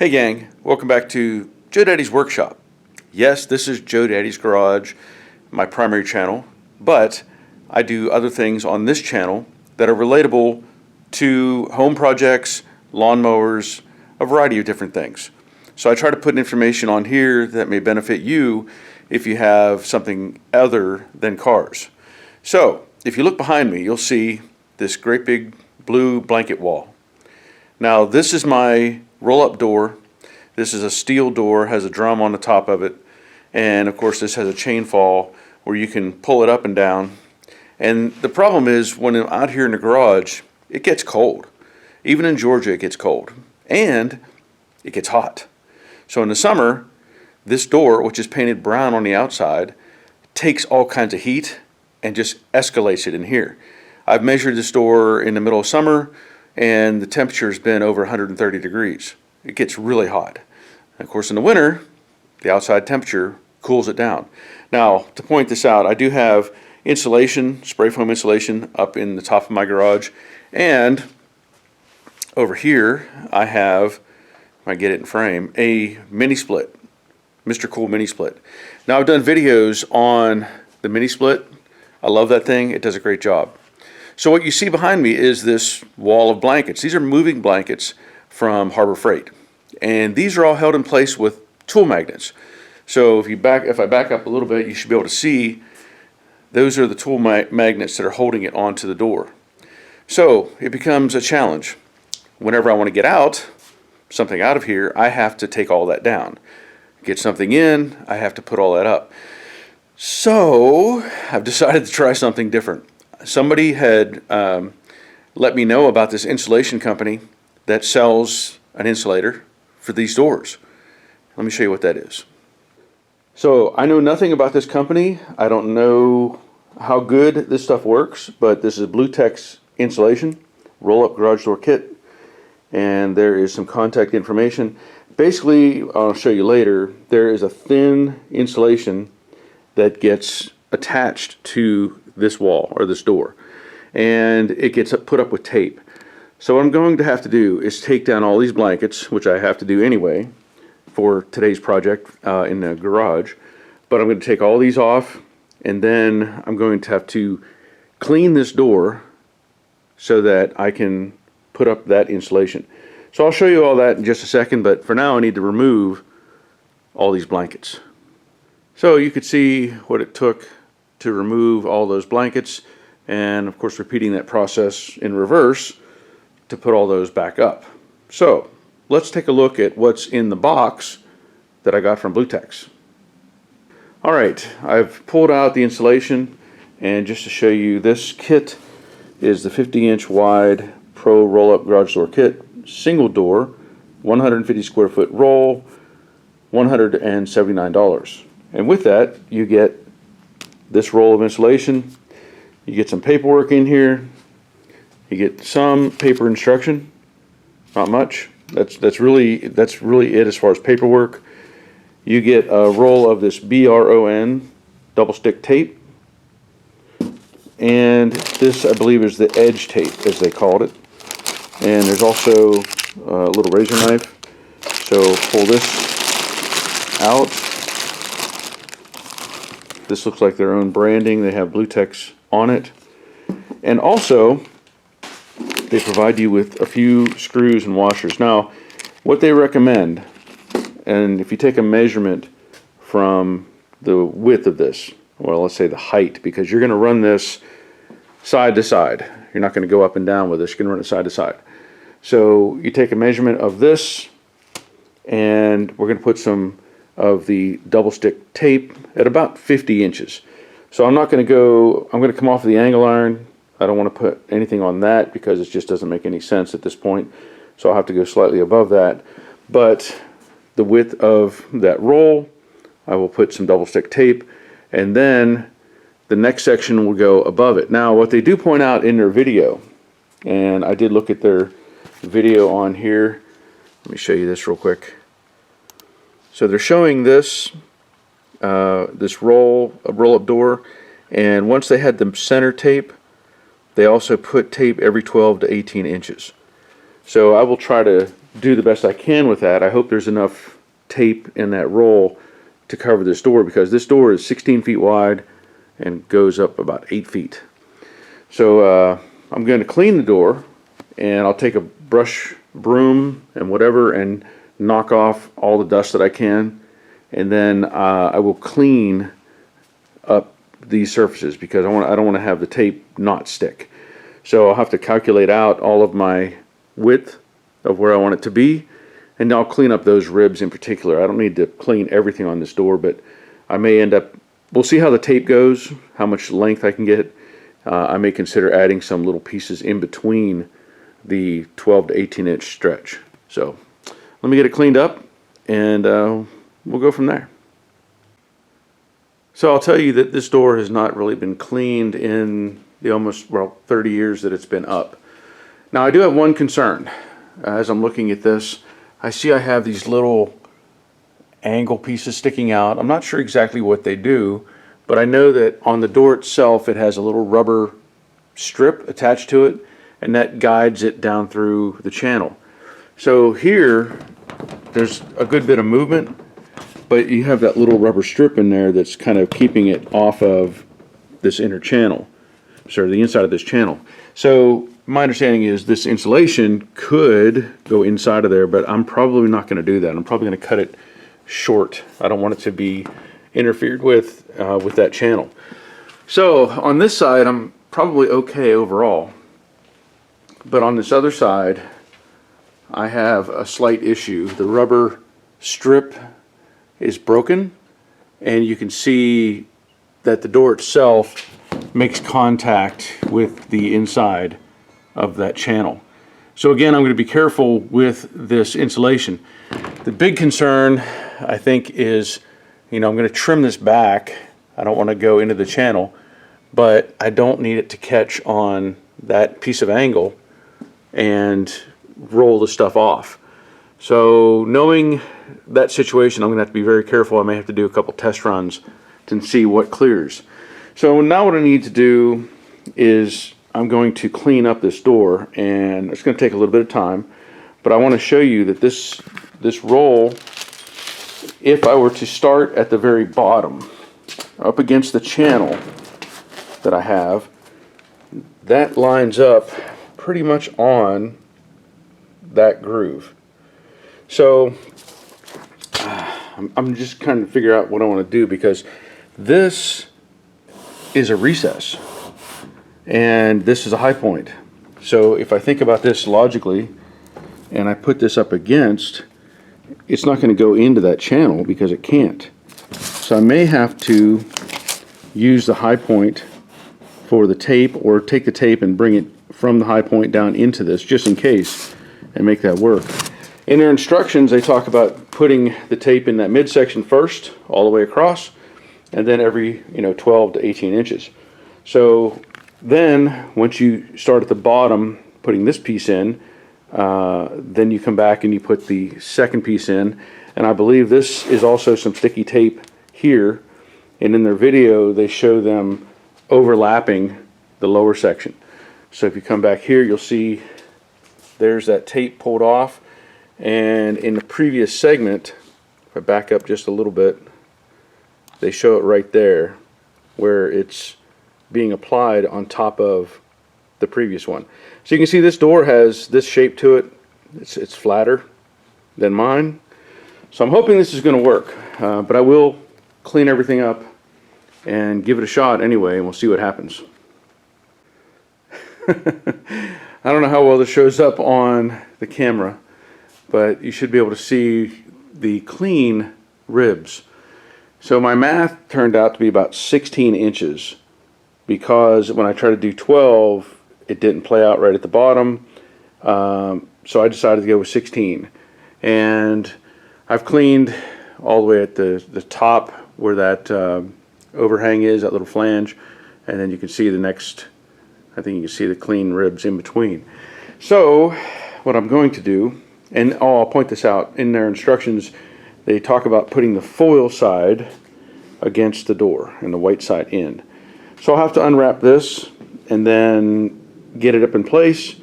Hey gang, welcome back to Joe Daddy's Workshop. Yes, this is Joe Daddy's Garage, my primary channel, but I do other things on this channel that are relatable to home projects, lawnmowers, a variety of different things. So I try to put information on here that may benefit you if you have something other than cars. So if you look behind me, you'll see this great big blue blanket wall. Now this is my roll-up door. This is a steel door, has a drum on the top of it, and of course this has a chain fall where you can pull it up and down. And the problem is when I'm out here in the garage, it gets cold. Even in Georgia it gets cold, and it gets hot. So in the summer, this door, which is painted brown on the outside, takes all kinds of heat and just escalates it in here. I've measured this door in the middle of summer, and the temperature's been over 130 degrees. It gets really hot. And of course in the winter, the outside temperature cools it down. Now, to point this out, I do have insulation, spray foam insulation up in the top of my garage, and over here I have, if I get it in frame, a mini split, Mr. Cool mini split. Now I've done videos on the mini split. I love that thing. It does a great job. So what you see behind me is this wall of blankets. These are moving blankets from Harbor Freight, and these are all held in place with tool magnets. So if I back up a little bit, you should be able to see those are the tool magnets that are holding it onto the door. So it becomes a challenge. Whenever I want to get something out of here, I have to take all that down. Get something in, I have to put all that up. So I've decided to try something different. Somebody had let me know about this insulation company that sells an insulator for these doors. Let me show you what that is. So I know nothing about this company. I don't know how good this stuff works, but this is Bluetex insulation, roll-up garage door kit, and there is some contact information. Basically, I'll show you later, there is a thin insulation that gets attached to this wall or this door, and it gets put up with tape. So what I'm going to have to do is take down all these blankets, which I have to do anyway for today's project in the garage, but I'm going to take all these off, and then I'm going to have to clean this door so that I can put up that insulation. So I'll show you all that in just a second, but for now I need to remove all these blankets. So you could see what it took to remove all those blankets, and of course repeating that process in reverse to put all those back up. So let's take a look at what's in the box that I got from Bluetex. Alright, I've pulled out the insulation, and just to show you, this kit is the 50-inch wide Pro roll-up garage door kit, single door, 150 square foot roll, $179. And with that you get this roll of insulation, you get some paperwork in here, you get some paper instruction, not much. That's really it as far as paperwork. You get a roll of this BRON double stick tape, and this I believe is the edge tape as they called it. And there's also a little razor knife. So pull this out. This looks like their own branding. They have Bluetex on it. And also, they provide you with a few screws and washers. Now, what they recommend, and if you take a measurement from the width of this, well, let's say the height, because you're going to run this side to side. You're not going to go up and down with this. You're going to run it side to side. So you take a measurement of this, and we're going to put some of the double stick tape at about 50 inches. So I'm going to come off of the angle iron. I don't want to put anything on that because it just doesn't make any sense at this point. So I'll have to go slightly above that. But the width of that roll, I will put some double stick tape, and then the next section will go above it. Now what they do point out in their video, and I did look at their video on here. Let me show you this real quick. So they're showing this this roll-up door, and once they had the center tape, they also put tape every 12 to 18 inches. So I will try to do the best I can with that. I hope there's enough tape in that roll to cover this door, because this door is 16 feet wide and goes up about 8 feet. So I'm going to clean the door, and I'll take a brush, broom, and whatever, and knock off all the dust that I can, and then I will clean up these surfaces, because I don't want to have the tape not stick. So I'll have to calculate out all of my width of where I want it to be, and I'll clean up those ribs in particular. I don't need to clean everything on this door, but I may end up, we'll see how the tape goes, how much length I can get. I may consider adding some little pieces in between the 12 to 18 inch stretch. So let me get it cleaned up, and we'll go from there. So I'll tell you that this door has not really been cleaned in the almost, well, 30 years that it's been up. Now I do have one concern. As I'm looking at this, I see I have these little angle pieces sticking out. I'm not sure exactly what they do, but I know that on the door itself it has a little rubber strip attached to it, and that guides it down through the channel. So here there's a good bit of movement, but you have that little rubber strip in there that's kind of keeping it off of this inner channel, so the inside of this channel. So my understanding is this insulation could go inside of there, but I'm probably not going to do that. I'm probably going to cut it short. I don't want it to be interfered with that channel. So on this side I'm probably okay overall, but on this other side I have a slight issue. The rubber strip is broken, and you can see that the door itself makes contact with the inside of that channel. So again, I'm going to be careful with this insulation. The big concern, I think, is, I'm going to trim this back. I don't want to go into the channel, but I don't need it to catch on that piece of angle and roll the stuff off. So knowing that situation, I'm going to have to be very careful. I may have to do a couple test runs to see what clears. So now what I need to do is I'm going to clean up this door, and it's going to take a little bit of time, but I want to show you that this roll, if I were to start at the very bottom up against the channel that I have, that lines up pretty much on that groove. So I'm just kind of figure out what I want to do, because this is a recess and this is a high point. So if I think about this logically and I put this up against, it's not going to go into that channel because it can't. So I may have to use the high point for the tape, or take the tape and bring it from the high point down into this, just in case, and make that work. In their instructions, they talk about putting the tape in that midsection first, all the way across, and then every 12 to 18 inches. So then once you start at the bottom putting this piece in, then you come back and you put the second piece in, and I believe this is also some sticky tape here, and in their video they show them overlapping the lower section. So if you come back here, you'll see there's that tape pulled off, and in the previous segment, if I back up just a little bit, they show it right there where it's being applied on top of the previous one. So you can see this door has this shape to it. It's flatter than mine. So I'm hoping this is going to work, but I will clean everything up and give it a shot anyway, and we'll see what happens. I don't know how well this shows up on the camera, but you should be able to see the clean ribs. So my math turned out to be about 16 inches, because when I tried to do 12, it didn't play out right at the bottom. So I decided to go with 16. And I've cleaned all the way at the top where that overhang is, that little flange, and then you can see the next, I think you can see the clean ribs in between. So what I'm going to do, and I'll point this out, in their instructions they talk about putting the foil side against the door and the white side in. So I'll have to unwrap this and then get it up in place.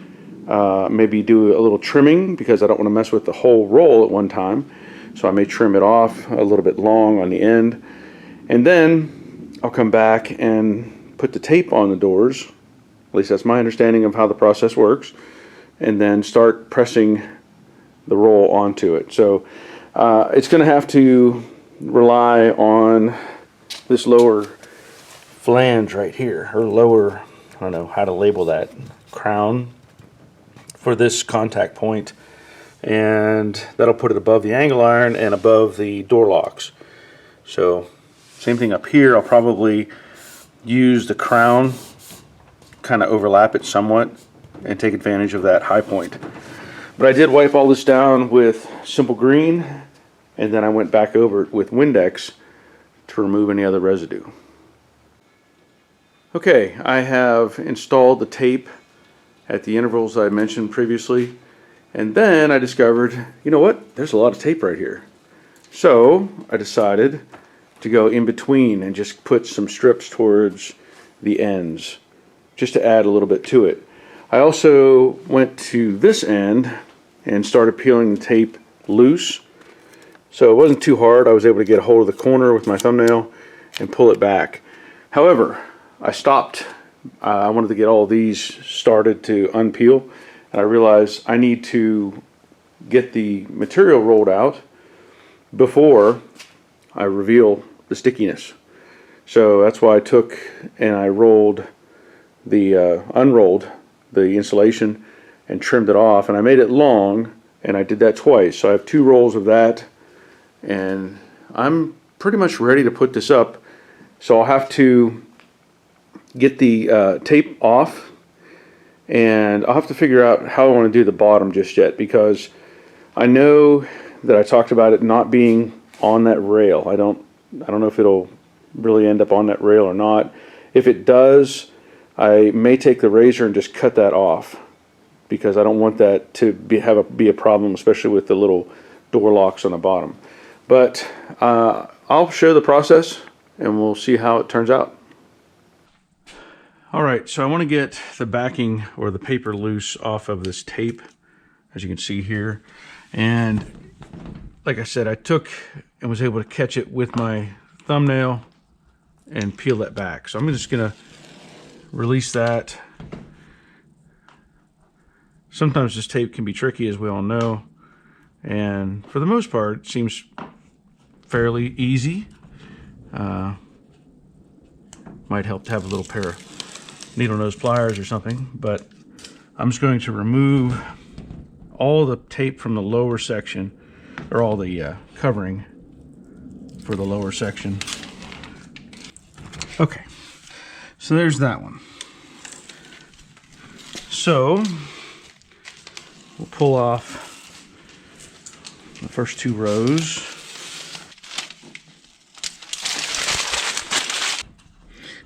maybe do a little trimming because I don't want to mess with the whole roll at one time. So I may trim it off a little bit long on the end. And then I'll come back and put the tape on the doors. At least that's my understanding of how the process works. And then start pressing the roll onto it. So it's going to have to rely on this lower flange right here, or lower, I don't know how to label that, crown for this contact point, and that'll put it above the angle iron and above the door locks. So same thing up here. I'll probably use the crown, kind of overlap it somewhat and take advantage of that high point. But I did wipe all this down with Simple Green, and then I went back over it with Windex to remove any other residue. Okay, I have installed the tape at the intervals I mentioned previously, and then I discovered, you know what, there's a lot of tape right here. So I decided to go in between and just put some strips towards the ends, just to add a little bit to it. I also went to this end and started peeling the tape loose. So it wasn't too hard. I was able to get a hold of the corner with my thumbnail and pull it back. However, I stopped. I wanted to get all these started to unpeel, and I realized I need to get the material rolled out before I reveal the stickiness. So that's why I took and I rolled the unrolled the insulation and trimmed it off, and I made it long, and I did that twice. So I have 2 rolls of that, and I'm pretty much ready to put this up. So I'll have to get the tape off, and I'll have to figure out how I want to do the bottom just yet, because I know that I talked about it not being on that rail. I don't know if it'll really end up on that rail or not. If it does, I may take the razor and just cut that off, because I don't want that to be a problem, especially with the little door locks on the bottom. But I'll show the process and we'll see how it turns out. Alright, so I want to get the backing or the paper loose off of this tape, as you can see here. And like I said, I took and was able to catch it with my thumbnail and peel that back. So I'm just going to release that. Sometimes this tape can be tricky, as we all know, and for the most part it seems fairly easy. Might help to have a little pair of needle nose pliers or something, but I'm just going to remove all the tape from the lower section, or all the covering for the lower section. Okay, so there's that one. So we'll pull off the first 2 rows.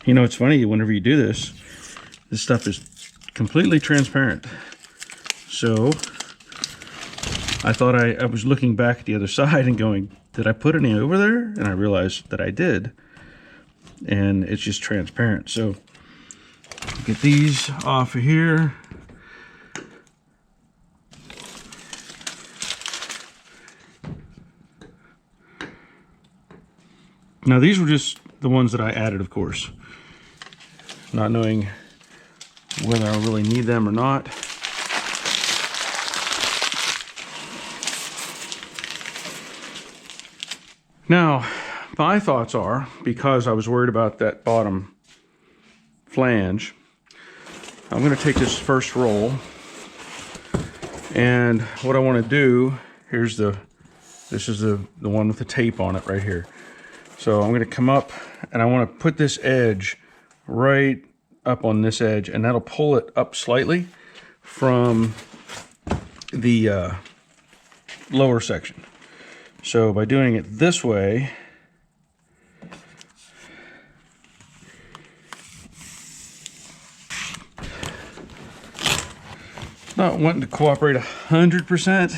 You know, it's funny, whenever you do this, this stuff is completely transparent. So I thought I was looking back at the other side and going, did I put any over there? And I realized that I did. And it's just transparent. So get these off of here. Now these were just the ones that I added, of course, not knowing whether I really need them or not. Now, my thoughts are, because I was worried about that bottom flange, I'm going to take this first roll, and what I want to do, this is the one with the tape on it right here. So I'm going to come up and I want to put this edge right up on this edge, and that'll pull it up slightly from the lower section. So by doing it this way, not wanting to cooperate 100%,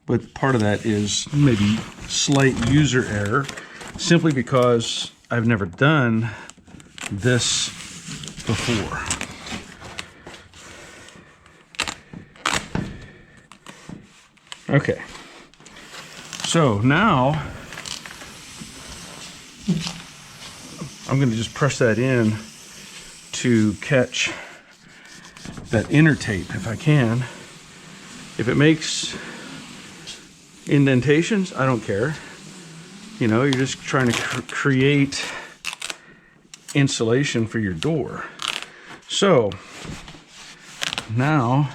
but part of that is maybe slight user error, simply because I've never done this before. Okay. So now I'm going to just press that in to catch that inner tape if I can. If it makes indentations, I don't care. You know, you're just trying to create insulation for your door. So now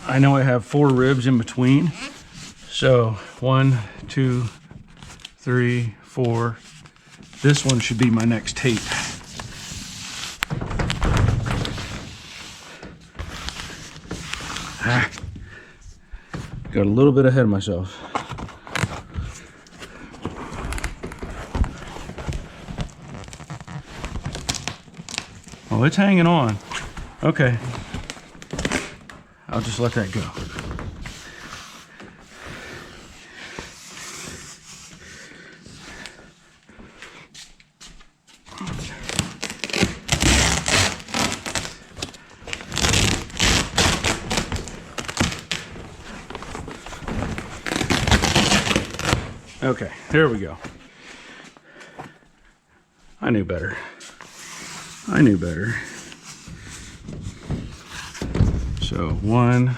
I know I have 4 ribs in between. So 1, 2, 3, 4. This one should be my next tape. Got a little bit ahead of myself. Oh, it's hanging on. Okay. I'll just let that go. Okay, there we go. I knew better. I knew better. So 1,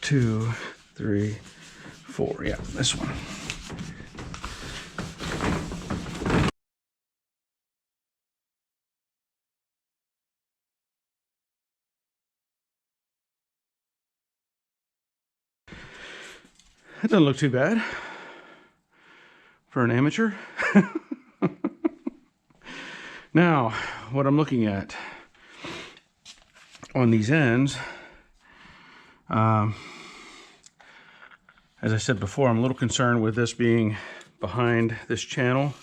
2, 3, 4. Yeah, this one. That doesn't look too bad for an amateur. Now, what I'm looking at on these ends, as I said before, I'm a little concerned with this being behind this channel,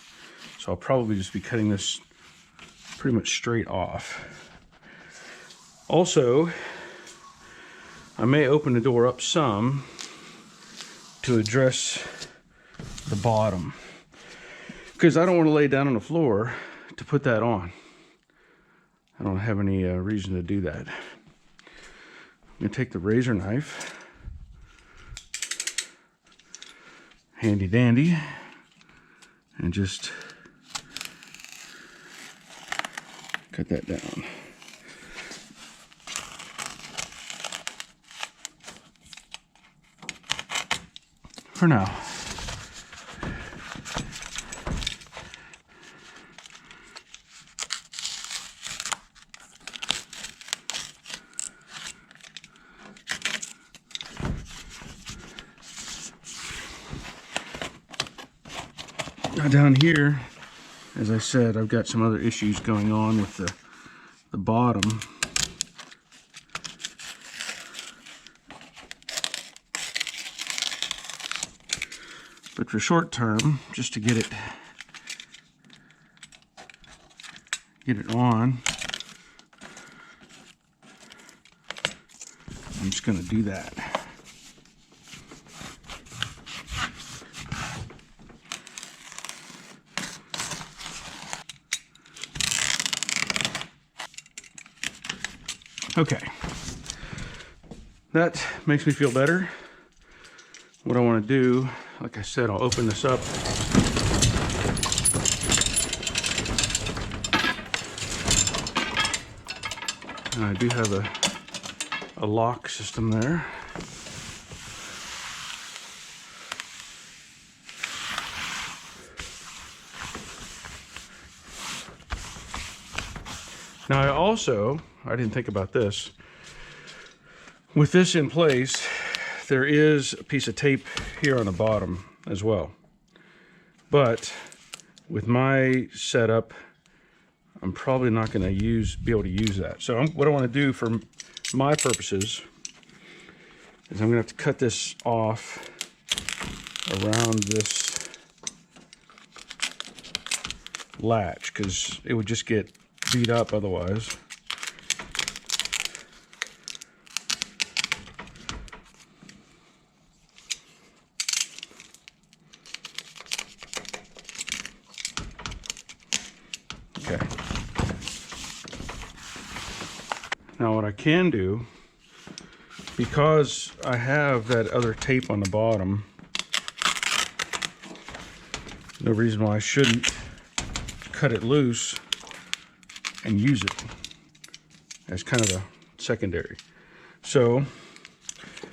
so I'll probably just be cutting this pretty much straight off. Also, I may open the door up some to address the bottom, because I don't want to lay down on the floor to put that on. I don't have any reason to do that. I'm going to take the razor knife, handy dandy, and just cut that down. For now. Now down here, as I said, I've got some other issues going on with the bottom. But for short term, just to get it on, I'm just going to do that. Okay, that makes me feel better. What I want to do, like I said, I'll open this up. And I do have a lock system there. Now I didn't think about this. With this in place, there is a piece of tape here on the bottom as well. But with my setup, I'm probably not going to be able to use that. So what I want to do for my purposes is I'm going to have to cut this off around this latch, because it would just get beat up otherwise. Okay. Now what I can do, because I have that other tape on the bottom, no reason why I shouldn't cut it loose and use it as kind of a secondary. So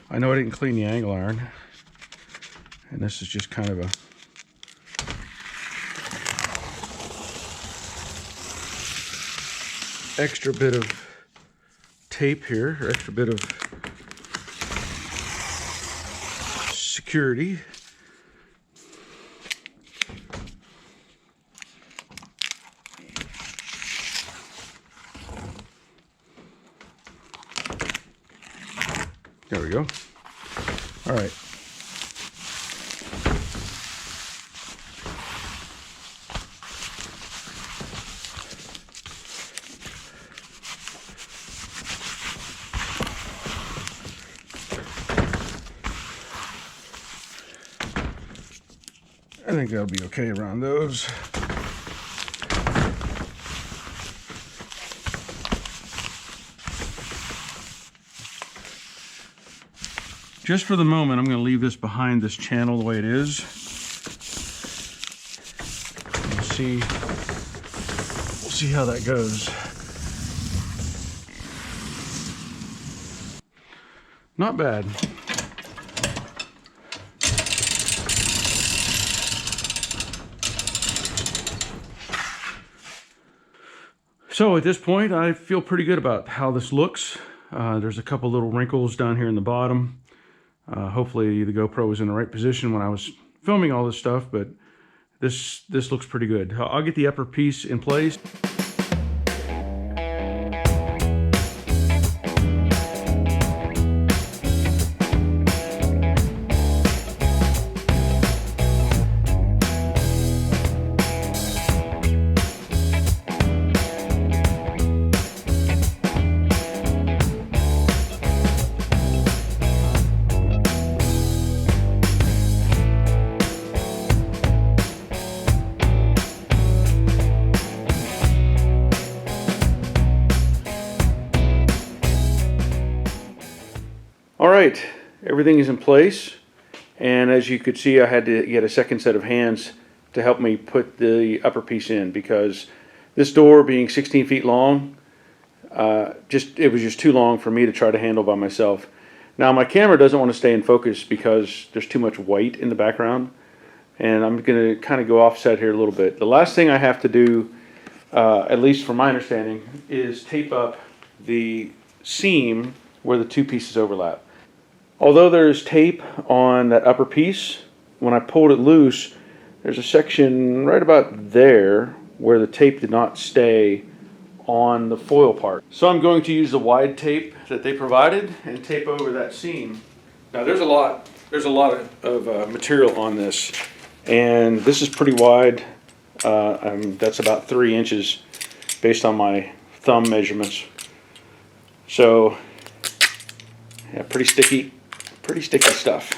I know I didn't clean the angle iron, and this is just kind of a extra bit of tape here, or extra bit of security. There we go. All right. I think that'll be okay around those. Just for the moment, I'm going to leave this behind this channel the way it is. We'll see how that goes. Not bad. So at this point, I feel pretty good about how this looks. There's a couple little wrinkles down here in the bottom. Hopefully the GoPro was in the right position when I was filming all this stuff, but this looks pretty good. I'll get the upper piece in place. All right, everything is in place, and as you could see, I had to get a second set of hands to help me put the upper piece in, because this door being 16 feet long, it was just too long for me to try to handle by myself. Now my camera doesn't want to stay in focus because there's too much white in the background, and I'm going to kind of go offset here a little bit. The last thing I have to do, at least from my understanding, is tape up the seam where the two pieces overlap. Although there's tape on that upper piece, when I pulled it loose, there's a section right about there where the tape did not stay on the foil part. So I'm going to use the wide tape that they provided and tape over that seam. Now there's a lot of material on this, and this is pretty wide. That's about 3 inches based on my thumb measurements. So yeah, pretty sticky stuff.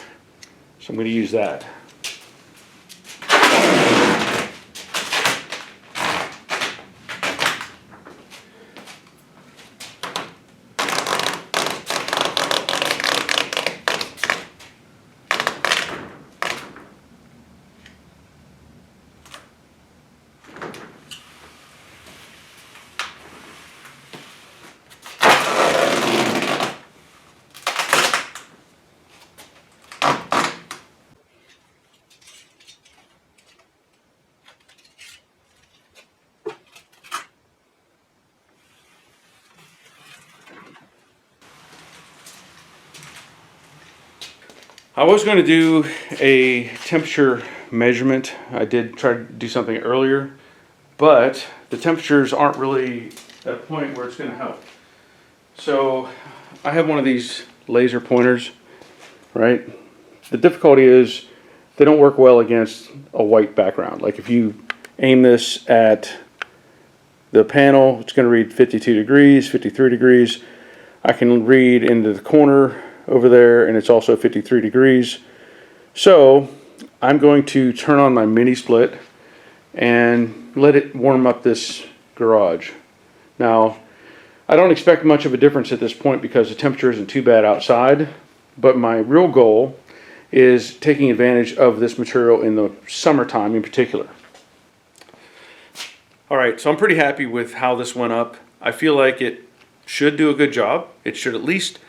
So I'm going to use that. I was going to do a temperature measurement. I did try to do something earlier, but the temperatures aren't really at a point where it's going to help. So I have one of these laser pointers, right? The difficulty is they don't work well against a white background. Like if you aim this at the panel, it's going to read 52 degrees, 53 degrees. I can read into the corner over there, and it's also 53 degrees. So I'm going to turn on my mini split and let it warm up this garage. Now, I don't expect much of a difference at this point because the temperature isn't too bad outside, but my real goal is taking advantage of this material in the summertime in particular. All right, so I'm pretty happy with how this went up. I feel like it should do a good job. It should at least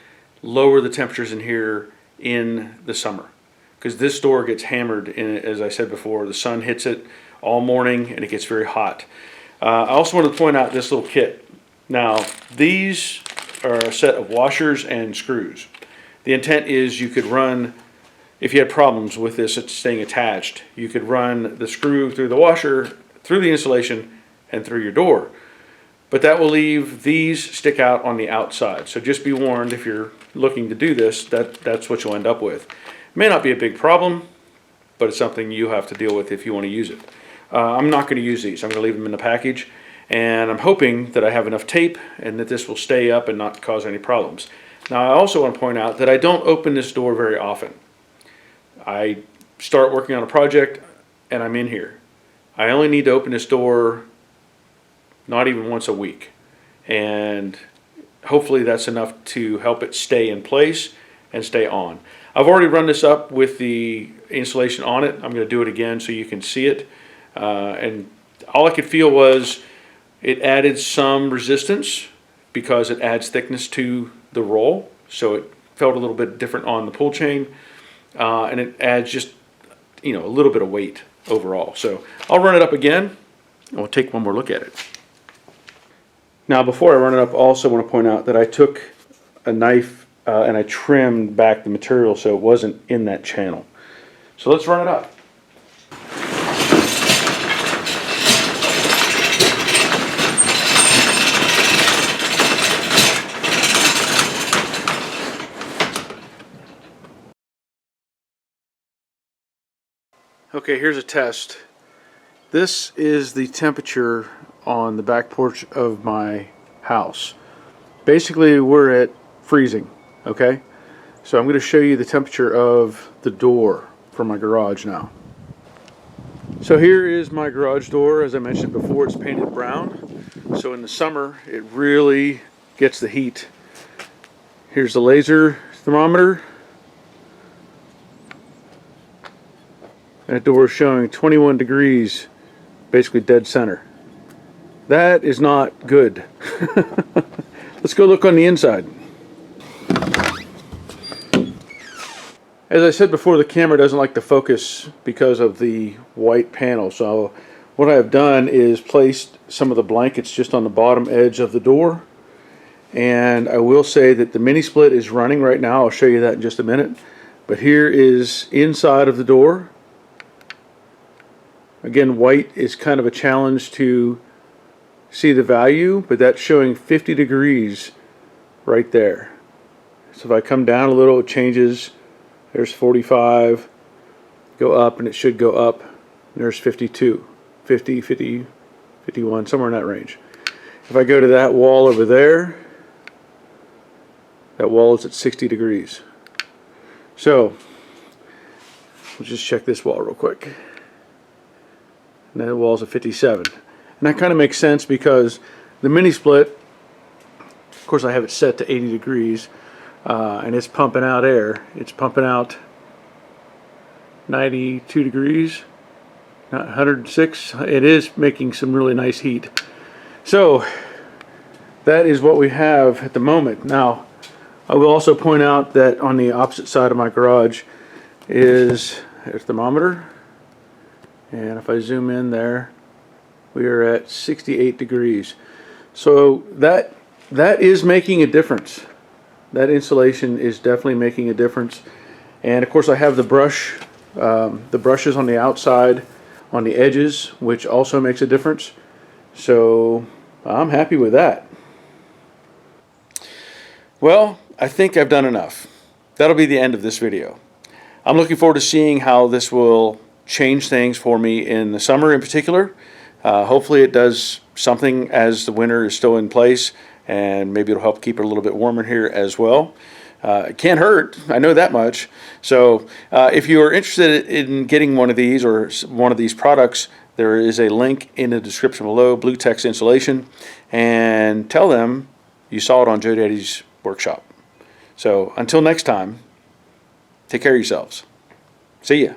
lower the temperatures in here in the summer, because this door gets hammered in it, as I said before. The sun hits it all morning and it gets very hot. I also wanted to point out this little kit. Now, these are a set of washers and screws. The intent is you could run, if you had problems with this staying attached, you could run the screw through the washer, through the insulation, and through your door. But that will leave these stick out on the outside. So just be warned, if you're looking to do this, that's what you'll end up with. It may not be a big problem, but it's something you have to deal with if you want to use it. I'm not going to use these. I'm going to leave them in the package, and I'm hoping that I have enough tape and that this will stay up and not cause any problems. Now, I also want to point out that I don't open this door very often. I start working on a project and I'm in here. I only need to open this door not even once a week, and hopefully that's enough to help it stay in place and stay on. I've already run this up with the insulation on it. I'm going to do it again so you can see it, and all I could feel was it added some resistance because it adds thickness to the roll, so it felt a little bit different on the pull chain, and it adds just a little bit of weight overall. So I'll run it up again and we'll take one more look at it. Now, before I run it up, I also want to point out that I took a knife and I trimmed back the material so it wasn't in that channel. So let's run it up. Okay, here's a test. This is the temperature on the back porch of my house. Basically, we're at freezing, okay? So I'm going to show you the temperature of the door for my garage now. So here is my garage door. As I mentioned before, it's painted brown. So in the summer, it really gets the heat. Here's the laser thermometer. That door is showing 21 degrees, basically dead center. That is not good. Let's go look on the inside. As I said before, the camera doesn't like to focus because of the white panel. So what I have done is placed some of the blankets just on the bottom edge of the door. And I will say that the mini split is running right now. I'll show you that in just a minute. But here is inside of the door. Again, white is kind of a challenge to see the value, but that's showing 50 degrees right there. So if I come down a little, it changes. There's 45, go up, and it should go up. There's 52, 50, 50, 51, somewhere in that range. If I go to that wall over there, that wall is at 60 degrees. So we'll just check this wall real quick. And that wall's at 57. And that kind of makes sense because the mini split, of course I have it set to 80 degrees, and it's pumping out air. It's pumping out 92 degrees, 106. It is making some really nice heat. So that is what we have at the moment. Now, I will also point out that on the opposite side of my garage is a thermometer. And if I zoom in there, we are at 68 degrees. So that is making a difference. That insulation is definitely making a difference. And of course I have the brushes on the outside, on the edges, which also makes a difference. So I'm happy with that. Well, I think I've done enough. That'll be the end of this video. I'm looking forward to seeing how this will change things for me in the summer in particular. Hopefully it does something as the winter is still in place, and maybe it'll help keep it a little bit warmer here as well. It can't hurt, I know that much. So if you are interested in getting one of these or one of these products, there is a link in the description below, Bluetex Insulation, and tell them you saw it on Joe Daddy's Workshop. So until next time, take care of yourselves. See ya.